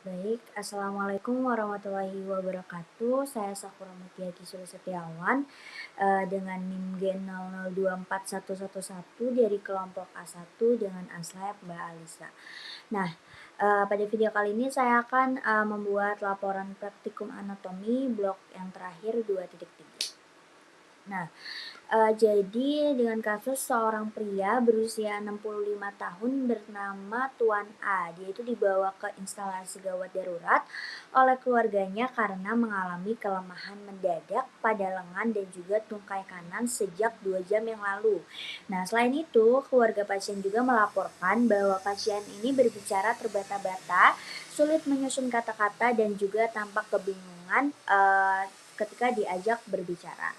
Baik, Assalamualaikum warahmatullahi wabarakatuh. Saya Sakura Mutia Kisul Setiawan dengan NIM G00241111 dari kelompok A1 dengan aslab Mbak Alisa. Nah, pada video kali ini saya akan membuat laporan praktikum anatomi blok yang terakhir 2.3. Nah, jadi dengan kasus seorang pria berusia 65 tahun bernama Tuan A. Dia itu dibawa ke instalasi gawat darurat oleh keluarganya karena mengalami kelemahan mendadak pada lengan dan juga tungkai kanan sejak 2 jam yang lalu. Nah, selain itu, keluarga pasien juga melaporkan bahwa pasien ini berbicara terbata-bata, sulit menyusun kata-kata dan juga tampak kebingungan ketika diajak berbicara.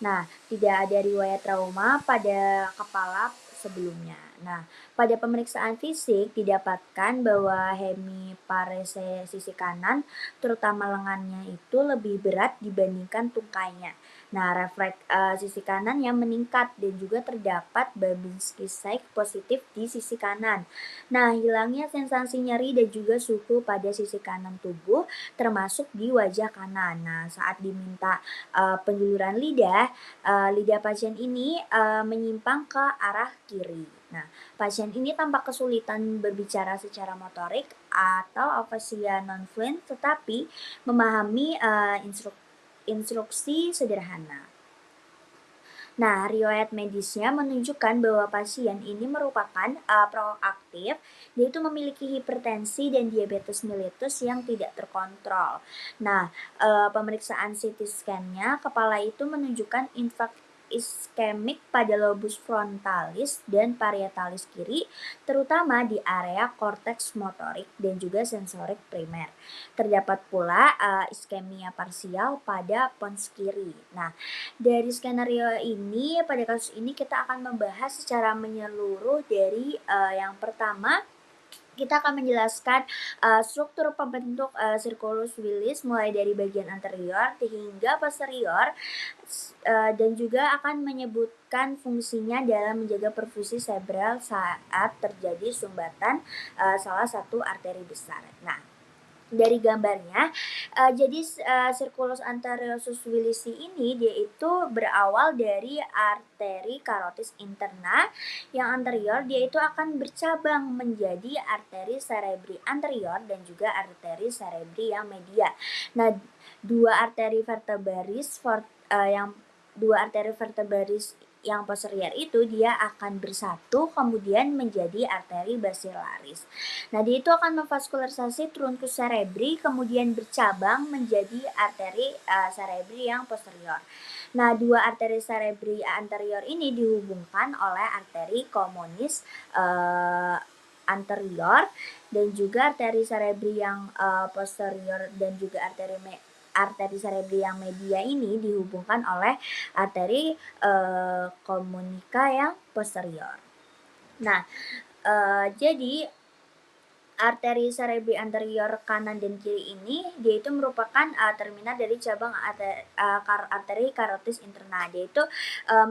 Nah, tidak ada riwayat trauma pada kepala sebelumnya. Nah, pada pemeriksaan fisik didapatkan bahwa hemiparese sisi kanan, terutama lengannya itu lebih berat dibandingkan tungkainya. Nah, refleks sisi kanannya meningkat dan juga terdapat Babinski cyst positif di sisi kanan. Nah, hilangnya sensasi nyeri dan juga suhu pada sisi kanan tubuh termasuk di wajah kanan. Nah, saat diminta penjuluran lidah, lidah pasien ini menyimpang ke arah kiri. Nah, pasien ini tampak kesulitan berbicara secara motorik atau afasia non-fluent tetapi memahami instruksi sederhana. Nah, riwayat medisnya menunjukkan bahwa pasien ini merupakan proaktif, yaitu memiliki hipertensi dan diabetes mellitus yang tidak terkontrol. Nah, pemeriksaan CT scan-nya kepala itu menunjukkan infark iskemik pada lobus frontalis dan parietalis kiri, terutama di area korteks motorik dan juga sensorik primer. Terdapat pula iskemia parsial pada pons kiri. Nah, dari skenario ini, pada kasus ini kita akan membahas secara menyeluruh dari yang pertama, kita akan menjelaskan struktur pembentuk circulus willis mulai dari bagian anterior hingga posterior dan juga akan menyebutkan fungsinya dalam menjaga perfusi cerebral saat terjadi sumbatan salah satu arteri besar. Nah, dari gambarnya, jadi circulus anteriosus willisi ini dia itu berawal dari arteri karotis interna yang anterior, dia itu akan bercabang menjadi arteri cerebri anterior dan juga arteri cerebri yang media. Nah, dua arteri vertebralis yang posterior itu dia akan bersatu kemudian menjadi arteri basilaris. Nah, dia itu akan memvaskularisasi truncus cerebri kemudian bercabang menjadi arteri cerebri yang posterior. Nah, dua arteri cerebri anterior ini dihubungkan oleh arteri communis anterior dan juga arteri cerebri yang posterior dan juga arteri cerebri yang media ini dihubungkan oleh arteri komunika yang posterior. Nah, jadi arteri cerebri anterior kanan dan kiri ini dia itu merupakan terminal dari cabang arteri karotis interna. Dia itu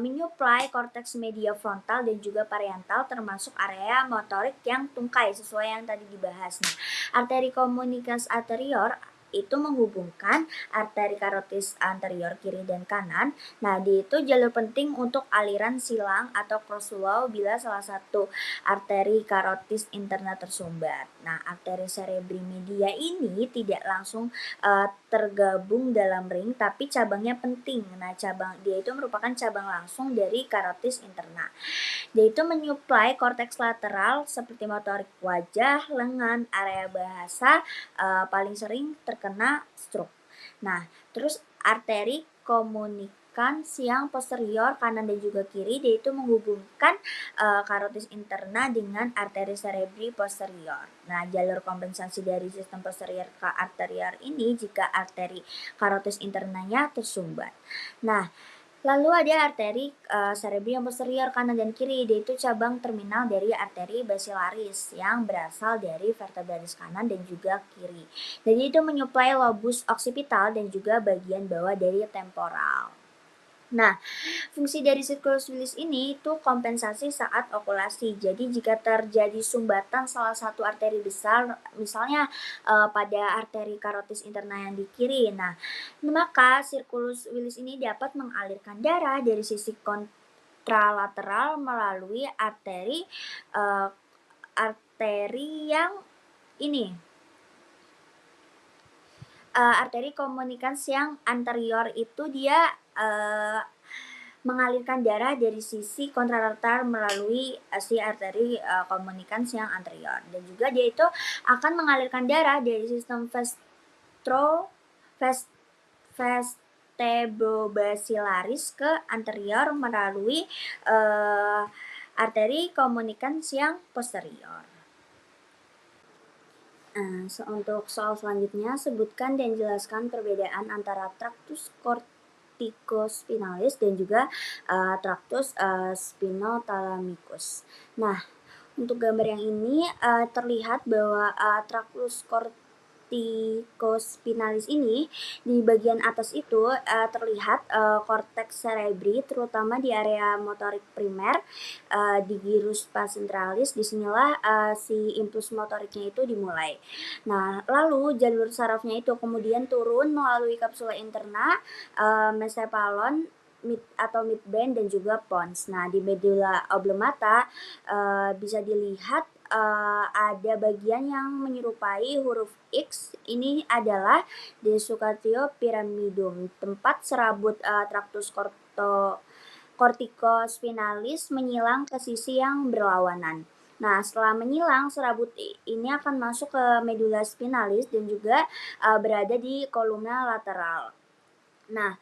menyuplai korteks media frontal dan juga parietal termasuk area motorik yang tungkai sesuai yang tadi dibahas. Nah, arteri komunikas anterior itu menghubungkan arteri karotis anterior kiri dan kanan. Nah, dia itu jalur penting untuk aliran silang atau crossflow bila salah satu arteri karotis interna tersumbat. Nah, arteri cerebri media ini tidak langsung tergabung dalam ring, tapi cabangnya penting. Nah, dia itu merupakan cabang langsung dari karotis interna. Dia itu menyuplai korteks lateral seperti motorik wajah, lengan, area bahasa, paling sering terkena stroke. Nah, terus arteri komunikan siang posterior kanan dan juga kiri, dia itu menghubungkan karotis interna dengan arteri cerebri posterior. Nah, jalur kompensasi dari sistem posterior ke arterial ini jika arteri karotis internanya tersumbat. Nah, lalu ada arteri cerebri yang posterior kanan dan kiri, yaitu cabang terminal dari arteri basilaris yang berasal dari vertebralis kanan dan juga kiri. Jadi itu menyuplai lobus occipital dan juga bagian bawah dari temporal. Nah, fungsi dari siklus Willis ini itu kompensasi saat okulasi. Jadi jika terjadi sumbatan salah satu arteri besar, misalnya pada arteri karotis interna yang di kiri, nah maka siklus Willis ini dapat mengalirkan darah dari sisi kontralateral melalui uh, arteri yang ini arteri komunikans yang anterior itu dia mengalirkan darah dari sisi kontralateral melalui si arteri komunikans yang anterior, dan juga dia itu akan mengalirkan darah dari sistem vestibulobacillaris ke anterior melalui arteri komunikans yang posterior. Untuk soal selanjutnya, sebutkan dan jelaskan perbedaan antara traktus corticospinalis dan juga traktus spinothalamicus. Nah, untuk gambar yang ini terlihat bahwa traktus corticospinalis ini di bagian atas itu terlihat korteks cerebri, terutama di area motorik primer di gyrus pascentralis. Disinilah si impuls motoriknya itu dimulai. Nah, lalu jalur sarafnya itu kemudian turun melalui kapsula interna, mesencephalon, atau midbrain dan juga pons. Nah, di medula oblongata bisa dilihat ada bagian yang menyerupai huruf X. Ini adalah desukatio pyramidum, tempat serabut traktus corticospinalis menyilang ke sisi yang berlawanan. Nah, setelah menyilang, serabut ini akan masuk ke medula spinalis dan juga berada di kolumna lateral. Nah,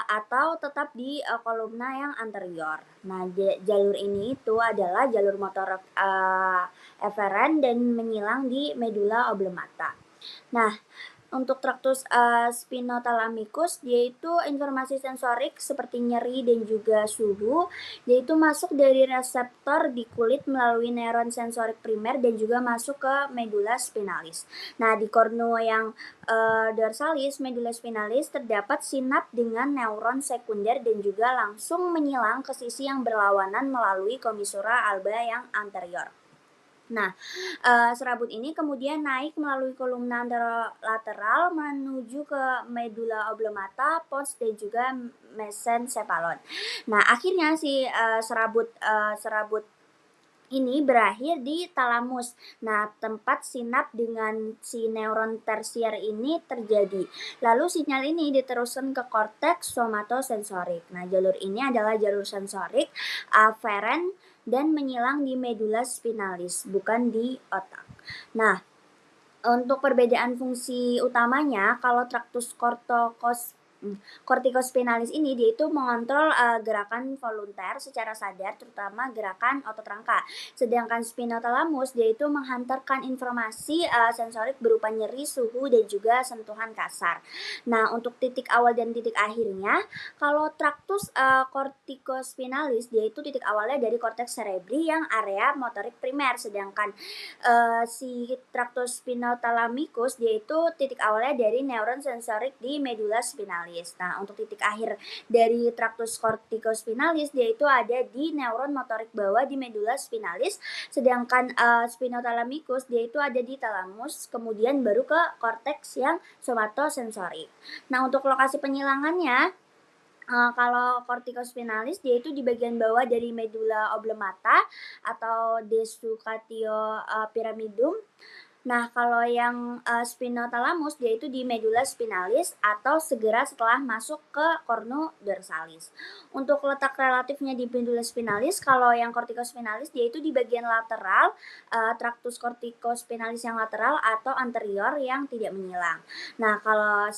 atau tetap di kolumna yang anterior. Nah, jalur ini itu adalah jalur motor eferen dan menyilang di medula oblongata. Nah, untuk traktus spinothalamicus, yaitu informasi sensorik seperti nyeri dan juga suhu, yaitu masuk dari reseptor di kulit melalui neuron sensorik primer dan juga masuk ke medula spinalis. Nah, di kornea yang dorsalis, medula spinalis terdapat sinap dengan neuron sekunder dan juga langsung menyilang ke sisi yang berlawanan melalui commissura alba yang anterior. Nah, serabut ini kemudian naik melalui kolumna lateral menuju ke medula oblongata, pons dan juga mesencephalon. Nah, akhirnya si serabut ini berakhir di talamus. Nah, tempat sinap dengan si neuron tersier ini terjadi. Lalu sinyal ini diteruskan ke korteks somatosensorik. Nah, jalur ini adalah jalur sensorik aferen dan menyilang di medula spinalis, bukan di otak. Nah, untuk perbedaan fungsi utamanya, kalau traktus corticospinalis ini dia itu mengontrol gerakan volunter secara sadar, terutama gerakan otot rangka. Sedangkan spinothalamus dia itu menghantarkan informasi sensorik berupa nyeri, suhu dan juga sentuhan kasar. Nah, untuk titik awal dan titik akhirnya, kalau traktus corticospinalis dia itu titik awalnya dari korteks cerebri yang area motorik primer, sedangkan si traktus spinothalamicus dia itu titik awalnya dari neuron sensorik di medula spinalis. Nah, untuk titik akhir dari traktus corticospinalis dia itu ada di neuron motorik bawah di medula spinalis, sedangkan spinothalamicus dia itu ada di talamus, kemudian baru ke korteks yang somatosensorik. Nah, untuk lokasi penyilangannya, kalau corticospinalis dia itu di bagian bawah dari medula oblongata atau desukatio pyramidum. Nah, kalau yang spinothalamus dia itu di medula spinalis atau segera setelah masuk ke cornu dorsalis. Untuk letak relatifnya di medula spinalis, kalau yang corticospinalis dia itu di bagian lateral, traktus corticospinalis yang lateral atau anterior yang tidak menyilang. Nah, kalau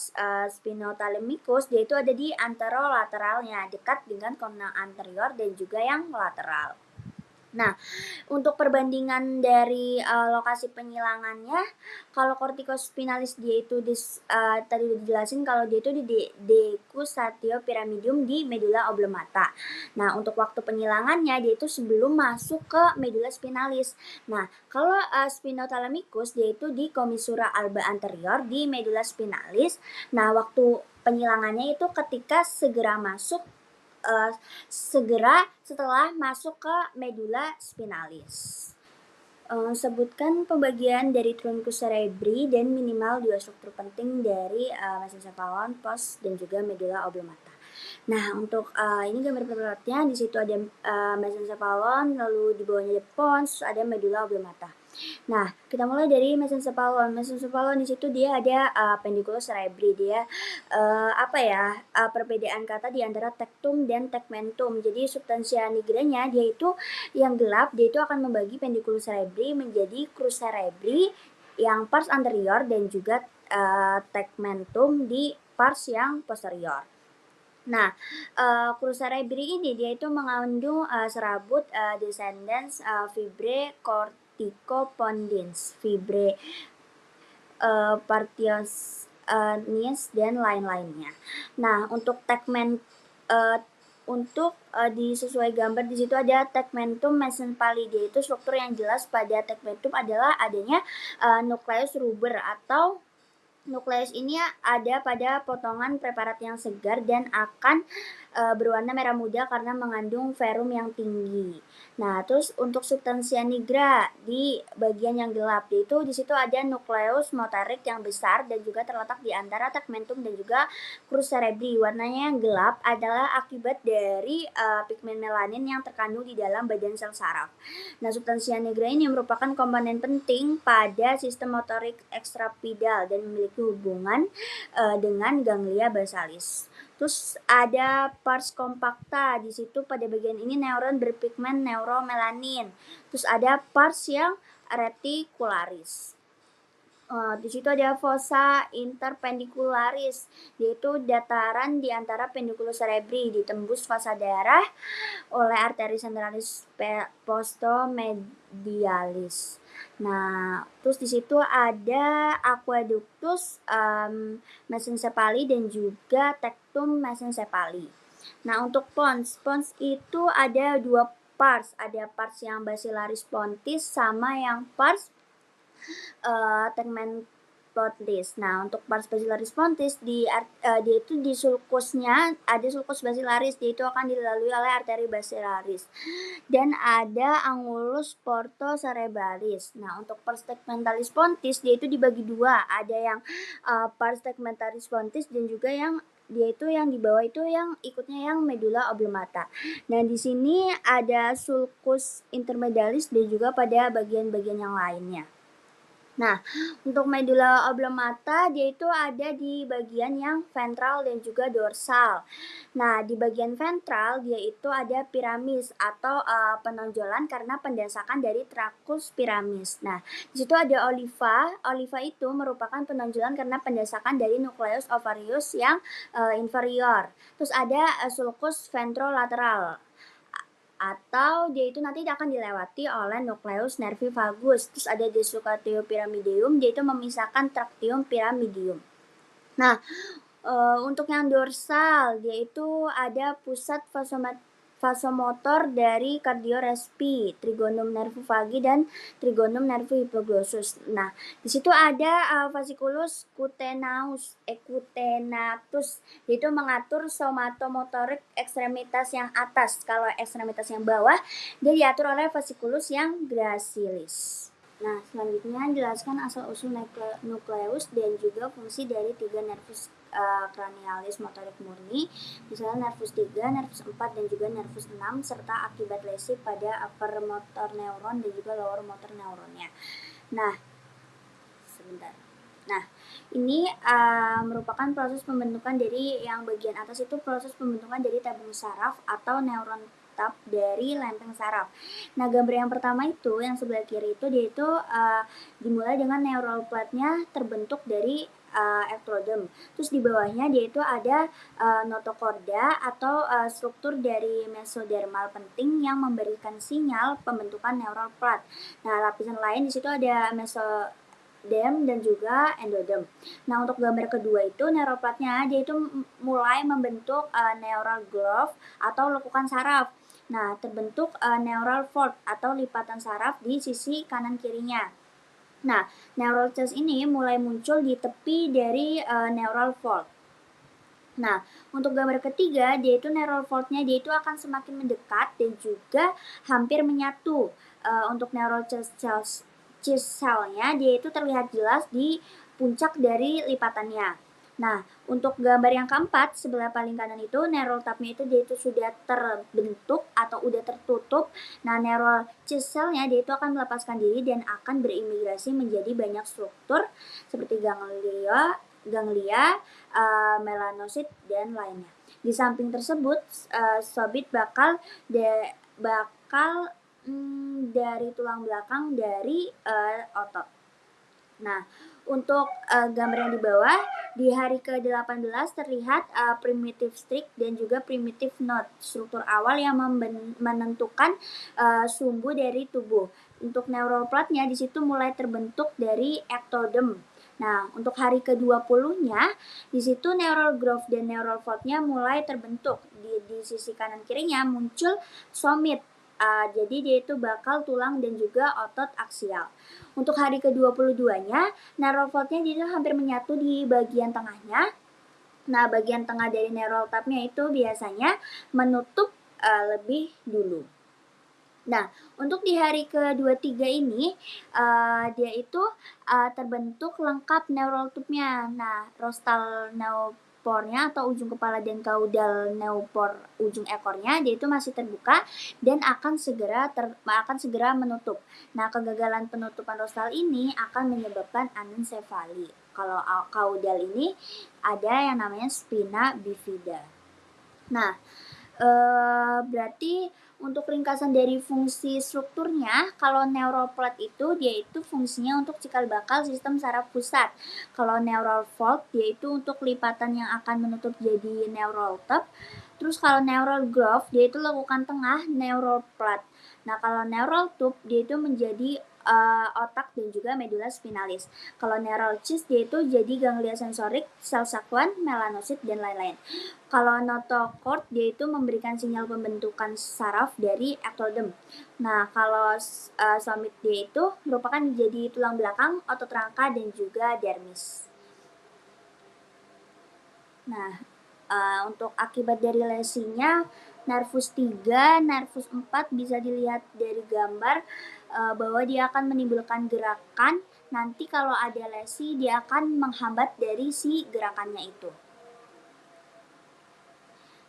spinothalamicus dia itu ada di anterolateralnya, dekat dengan cornea anterior dan juga yang lateral. Nah, untuk perbandingan dari lokasi penyilangannya, kalau corticospinalis dia itu tadi udah dijelasin kalau dia itu di decusatio pyramidum di medula oblongata. Nah, untuk waktu penyilangannya dia itu sebelum masuk ke medula spinalis. Nah, kalau spinothalamicus dia itu di commissura alba anterior di medula spinalis. Nah, waktu penyilangannya itu ketika segera masuk segera setelah masuk ke medula spinalis. Sebutkan pembagian dari truncus cerebri dan minimal 2 struktur penting dari mesencephalon, pons, dan juga medula oblongata. Nah, untuk ini gambar pertama di situ ada mesencephalon, lalu di bawahnya ada pons, ada medula oblongata. Nah, kita mulai dari mesencephalon. Mesencephalon di situ dia ada pendiculus cerebri. Dia perbedaan kata di antara tectum dan tegmentum. Jadi substansia nigranya dia itu yang gelap, dia itu akan membagi pendiculus cerebri menjadi crus cerebri yang pars anterior dan juga tegmentum di pars yang posterior. Nah, crus cerebri ini dia itu mengandung serabut descendens fibrae corticopondens, fibrae partiosinis dan lain-lainnya. Nah, untuk di sesuai gambar di situ ada tegmentum mesencephaly, itu struktur yang jelas pada tegmentum adalah adanya nukleus ruber atau nukleus ini ada pada potongan preparat yang segar dan akan berwarna merah muda karena mengandung verum yang tinggi. Nah, terus untuk substansia nigra di bagian yang gelap, yaitu di situ ada nukleus motorik yang besar dan juga terletak di antara tegmentum dan juga crus cerebri. Warnanya yang gelap adalah akibat dari pigmen melanin yang terkandung di dalam badan sel saraf. Nah, substansia nigra ini merupakan komponen penting pada sistem motorik ekstrapidal dan memiliki hubungan dengan ganglia basalis. Terus ada pars compacta, di situ pada bagian ini neuron berpigmen neuromelanin. Terus ada pars yang reticularis. Di situ ada fossa interpendicularis, yaitu dataran di antara pendiculus cerebri, ditembus fossa darah oleh arteri centralis postomedialis. Nah, terus di situ ada aqueductus mesencephaly dan juga tectum mesencephaly. Nah, untuk pons itu ada 2 pars, ada pars yang basilaris pontis sama yang pars tegmentotis. Nah, untuk pars basilaris pontis dia itu di sulcusnya ada sulcus basilaris, dia itu akan dilalui oleh arteri basilaris. Dan ada angulus portocerebralis. Nah, untuk pars tegmentalis pontis dia itu dibagi 2, ada yang pars tegmentalis pontis dan juga yang dia itu yang di bawah itu yang ikutnya yang medula oblongata. Nah, di sini ada sulcus intermedialis dan juga pada bagian-bagian yang lainnya. Nah, untuk medula oblongata dia itu ada di bagian yang ventral dan juga dorsal. Nah, di bagian ventral dia itu ada piramis atau penonjolan karena pendasakan dari tracus piramis. Nah, di situ ada oliva. Oliva itu merupakan penonjolan karena pendasakan dari nucleus ovarius yang inferior. Terus ada sulcus ventrolateral, atau dia itu nanti akan dilewati oleh nukleus nervi vagus. Terus ada desucatio pyramideum, dia itu memisahkan tracteum pyramidium. Nah, untuk yang dorsal dia itu ada pusat vasomotor dari cardiorespi, trigonum nervi vagi dan trigonum nervi hypoglossus. Nah, di situ ada fasciculus cutenatus, yaitu mengatur somatomotorik ekstremitas yang atas. Kalau ekstremitas yang bawah dia diatur oleh fasciculus yang gracilis. Nah, selanjutnya jelaskan asal-usul nukleus dan juga fungsi dari 3 nervus cranialis motorik murni, misalnya nervus 3, nervus 4, dan juga nervus 6, serta akibat lesi pada upper motor neuron dan juga lower motor neuronnya. Nah, sebentar. Nah, ini merupakan proses pembentukan dari yang bagian atas itu proses pembentukan dari tabung saraf atau neuron tap dari lempeng saraf. Nah, gambar yang pertama itu yang sebelah kiri itu dia itu dimulai dengan neural plate-nya terbentuk dari ectoderm. Terus di bawahnya dia itu ada notochorda atau struktur dari mesodermal penting yang memberikan sinyal pembentukan neural plate. Nah, lapisan lain di situ ada mesoderm dan juga endoderm. Nah, untuk gambar kedua itu neural plate-nya dia itu mulai membentuk neural glove atau lekukan saraf. Nah, terbentuk neural fold atau lipatan saraf di sisi kanan kirinya. Nah, neural cells ini mulai muncul di tepi dari neural fold. Nah, untuk gambar ketiga, dia itu neural fault-nya dia itu akan semakin mendekat dan juga hampir menyatu. Untuk neural cell-nya dia itu terlihat jelas di puncak dari lipatannya. Nah, untuk gambar yang keempat, sebelah paling kanan itu neural tube-nya itu dia itu sudah terbentuk atau udah tertutup. Nah, neural cell-nya dia itu akan melepaskan diri dan akan berimigrasi menjadi banyak struktur seperti ganglia, melanosit dan lainnya. Di samping tersebut, sobit bakal dari tulang belakang dari otot. Nah, untuk gambar yang di bawah, di hari ke-18 terlihat primitive streak dan juga primitive node, struktur awal yang menentukan sumbu dari tubuh. Untuk neural plate-nya di situ mulai terbentuk dari ectoderm. Nah, untuk hari ke-20-nya, di situ neural groove dan neural fault-nya mulai terbentuk. Di sisi kanan kirinya muncul somit. Jadi dia itu bakal tulang dan juga otot aksial. Untuk hari ke-22-nya, neural fault-nya dia hampir menyatu di bagian tengahnya. Nah, bagian tengah dari neural tube-nya itu biasanya menutup lebih dulu. Nah, untuk di hari ke-23 ini, dia itu terbentuk lengkap neural tube-nya. Nah, rostal neupornya atau ujung kepala dan caudal neupor ujung ekornya dia itu masih terbuka dan akan segera menutup. Nah, kegagalan penutupan rostal ini akan menyebabkan anencefali. Kalau caudal ini ada yang namanya spina bifida. Nah, berarti untuk ringkasan dari fungsi strukturnya, kalau neural plate itu dia itu fungsinya untuk cikal bakal sistem saraf pusat. Kalau neural fault dia itu untuk lipatan yang akan menutup jadi neural tube. Terus kalau neural groove dia itu lekukan tengah neural plate. Nah, kalau neural tube dia itu menjadi otak dan juga medula spinalis. Kalau neural cyst dia itu jadi ganglia sensorik, sel satuan, melanosit dan lain-lain. Kalau notochord dia itu memberikan sinyal pembentukan saraf dari ectoderm. Nah, kalau somit dia itu merupakan jadi tulang belakang, otot rangka dan juga dermis. Nah, untuk akibat dari lesinya, nervus 3, nervus 4 bisa dilihat dari gambar bahwa dia akan menimbulkan gerakan. Nanti kalau ada lesi, dia akan menghambat dari si gerakannya itu.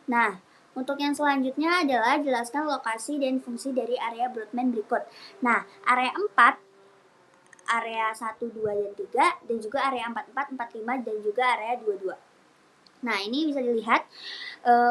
Nah, untuk yang selanjutnya adalah jelaskan lokasi dan fungsi dari area Brodmann berikut. Nah, area 4, area 1, 2, dan 3, dan juga area 44, 45, dan juga area 22. Nah, ini bisa dilihat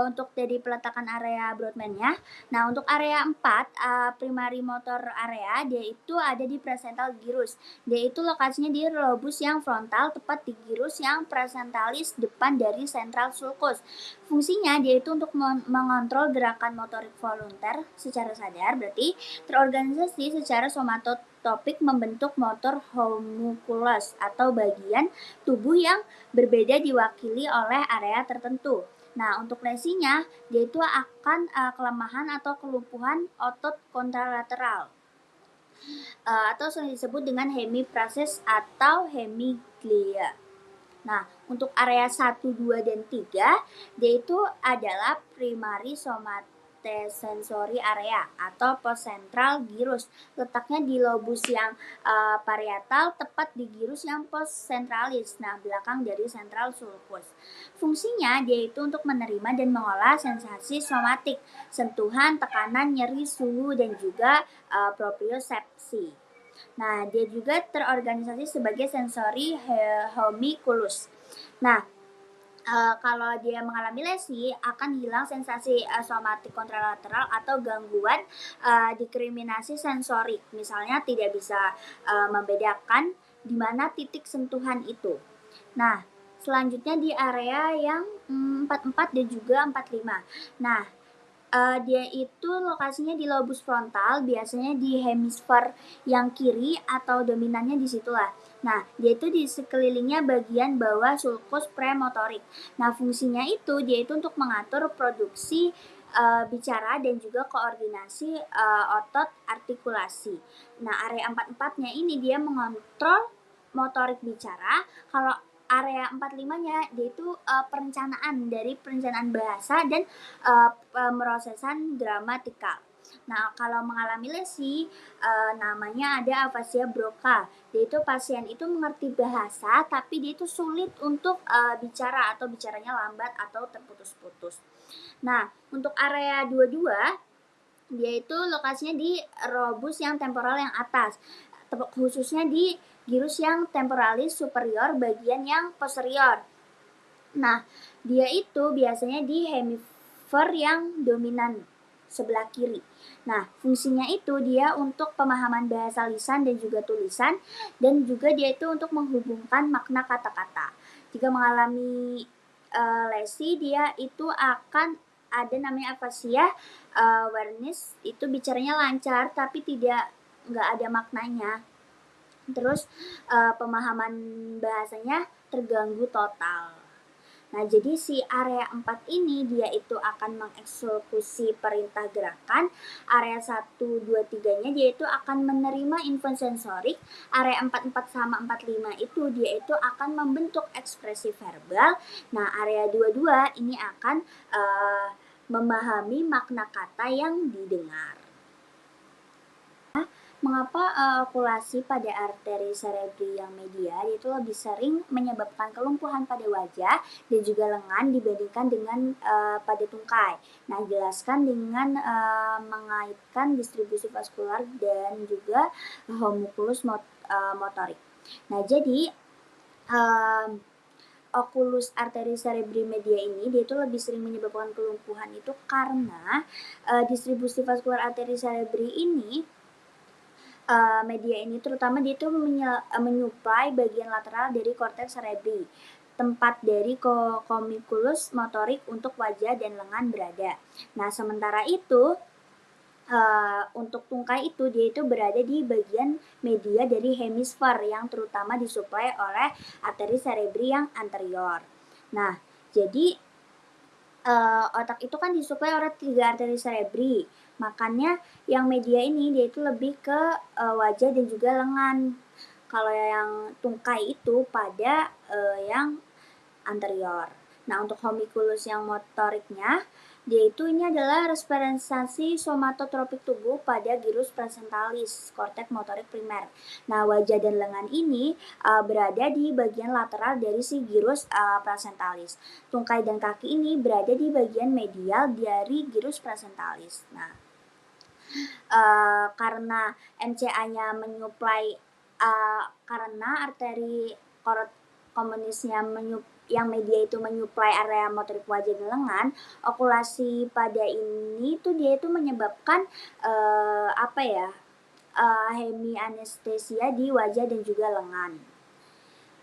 untuk dari peletakan area Brodmann-nya. Nah, untuk area 4, primary motor area, dia itu ada di presental gyrus. Dia itu lokasinya di lobus yang frontal, tepat di gyrus yang presentalis depan dari central sulcus. Fungsinya dia itu untuk mengontrol gerakan motorik volunter secara sadar, berarti terorganisasi secara somatotopik membentuk motor homunculus atau bagian tubuh yang berbeda diwakili oleh area tertentu. Nah, untuk lesinya, dia itu akan kelemahan atau kelumpuhan otot kontralateral atau sering disebut dengan hemiprases atau hemiglia. Nah, untuk area 1, 2, dan 3, dia itu adalah primary somatosensory area atau postcentral gyrus. Letaknya di lobus yang parietal, tepat di gyrus yang postcentralis, nah belakang dari central sulcus. Fungsinya dia itu untuk menerima dan mengolah sensasi somatik, sentuhan, tekanan, nyeri, suhu, dan juga propriosepsi. Nah, dia juga terorganisasi sebagai sensori homunculus. Nah, kalau dia mengalami lesi akan hilang sensasi somatik kontralateral atau gangguan diskriminasi sensorik. Misalnya tidak bisa membedakan di mana titik sentuhan itu. Nah, selanjutnya di area yang 44 dan juga 45. Nah, dia itu lokasinya di lobus frontal, biasanya di hemisfer yang kiri atau dominannya di situlah. Nah, dia itu di sekelilingnya bagian bawah sulcus premotorik. Nah, fungsinya itu dia itu untuk mengatur produksi bicara dan juga koordinasi otot artikulasi. Nah, area 44-nya ini dia mengontrol motorik bicara. Kalau area 45-nya dia itu perencanaan bahasa dan pemrosesan gramatikal. Nah, kalau mengalami lesi, namanya ada afasia Broca. Dia itu pasien itu mengerti bahasa tapi dia itu sulit untuk bicara atau bicaranya lambat atau terputus-putus. Nah, untuk area 22 dia itu lokasinya di robus yang temporal yang atas, khususnya di gyrus yang temporalis superior bagian yang posterior. Nah, dia itu biasanya di hemisfer yang dominan sebelah kiri. Nah, fungsinya itu dia untuk pemahaman bahasa lisan dan juga tulisan, dan juga dia itu untuk menghubungkan makna kata-kata. Jika mengalami lesi, dia itu akan ada namanya afasia Wernicke, itu bicaranya lancar tapi nggak ada maknanya. Terus pemahaman bahasanya terganggu total. Nah, jadi si area 4 ini dia itu akan mengeksekusi perintah gerakan. Area 1, 2, 3-nya dia itu akan menerima info sensorik. Area 44 sama 45 itu dia itu akan membentuk ekspresi verbal. Nah, area 22 ini akan memahami makna kata yang didengar. Mengapa okulasi pada arteri cerebri yang media itu lebih sering menyebabkan kelumpuhan pada wajah dan juga lengan dibandingkan dengan pada tungkai? Nah, jelaskan dengan mengaitkan distribusi vaskular dan juga homunculus motorik. Nah, jadi okulus arteri cerebri media ini dia itu lebih sering menyebabkan kelumpuhan itu karena distribusi vaskular arteri cerebri ini media ini terutama dia itu menyuplai bagian lateral dari korteks cerebri, tempat dari homunculus motorik untuk wajah dan lengan berada. Nah, sementara itu untuk tungkai itu dia itu berada di bagian media dari hemisfer yang terutama disuplai oleh arteri cerebri yang anterior. Nah, jadi otak itu kan disuplai oleh 3 arteri cerebri. Makanya yang media ini dia itu lebih ke wajah dan juga lengan. Kalau yang tungkai itu pada yang anterior. Nah, untuk homunculus yang motoriknya dia itu ini adalah representasi somatotropik tubuh pada gyrus presentalis, korteks motorik primer. Nah, wajah dan lengan ini berada di bagian lateral dari si gyrus presentalis. Tungkai dan kaki ini berada di bagian medial dari gyrus presentalis. Nah, karena MCA-nya menyuplai karena arteri komunisnya yang media itu menyuplai area motorik wajah dan lengan, okulasi pada ini tuh dia itu menyebabkan hemianestesia di wajah dan juga lengan.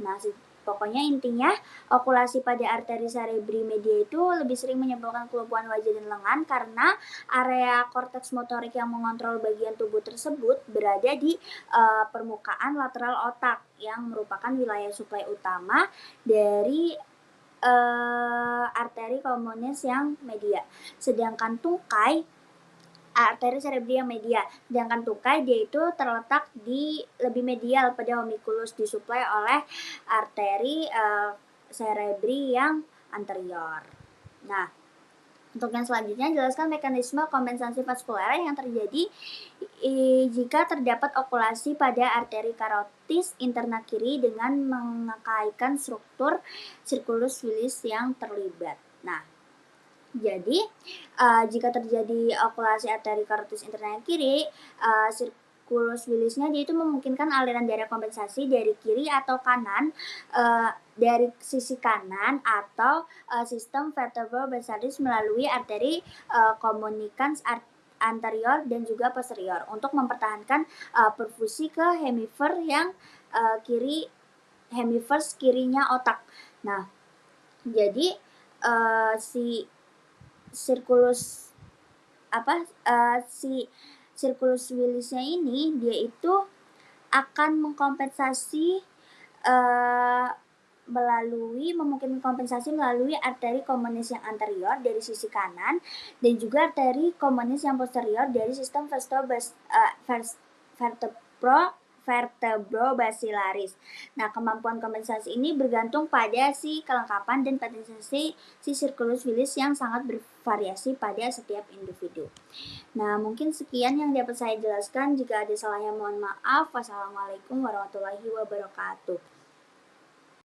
Nah, pokoknya intinya okulasi pada arteri cerebri media itu lebih sering menyebabkan kelumpuhan wajah dan lengan karena area korteks motorik yang mengontrol bagian tubuh tersebut berada di permukaan lateral otak yang merupakan wilayah suplai utama dari arteri komunis yang media. Sedangkan tungkai arteri cerebri yang media. Sedangkan tungkai dia itu terletak di lebih medial pada homunculus, disuplai oleh arteri cerebri yang anterior. Nah, untuk yang selanjutnya jelaskan mekanisme kompensasi vaskuler yang terjadi jika terdapat okulasi pada arteri karotis interna kiri dengan mengkaitkan struktur circulus willis yang terlibat. Nah, jadi jika terjadi okulasi arteri karotis interna kiri, circulus willisnya dia itu memungkinkan aliran darah kompensasi dari kiri atau kanan, dari sisi kanan atau sistem vertebrobasalis melalui arteri communicans anterior dan juga posterior untuk mempertahankan perfusi ke hemisfer yang hemisfer kirinya otak. Nah, jadi si circulus willisnya ini dia itu akan mengkompensasi memungkinkan kompensasi melalui arteri komunis yang anterior dari sisi kanan dan juga arteri komunis yang posterior dari sistem vertebrobasilaris. Nah, kemampuan kompensasi ini bergantung pada si kelengkapan dan potensi si sirkulus wilis yang sangat bervariasi pada setiap individu. Nah, mungkin sekian yang dapat saya jelaskan. Jika ada salahnya mohon maaf. Wassalamualaikum warahmatullahi wabarakatuh.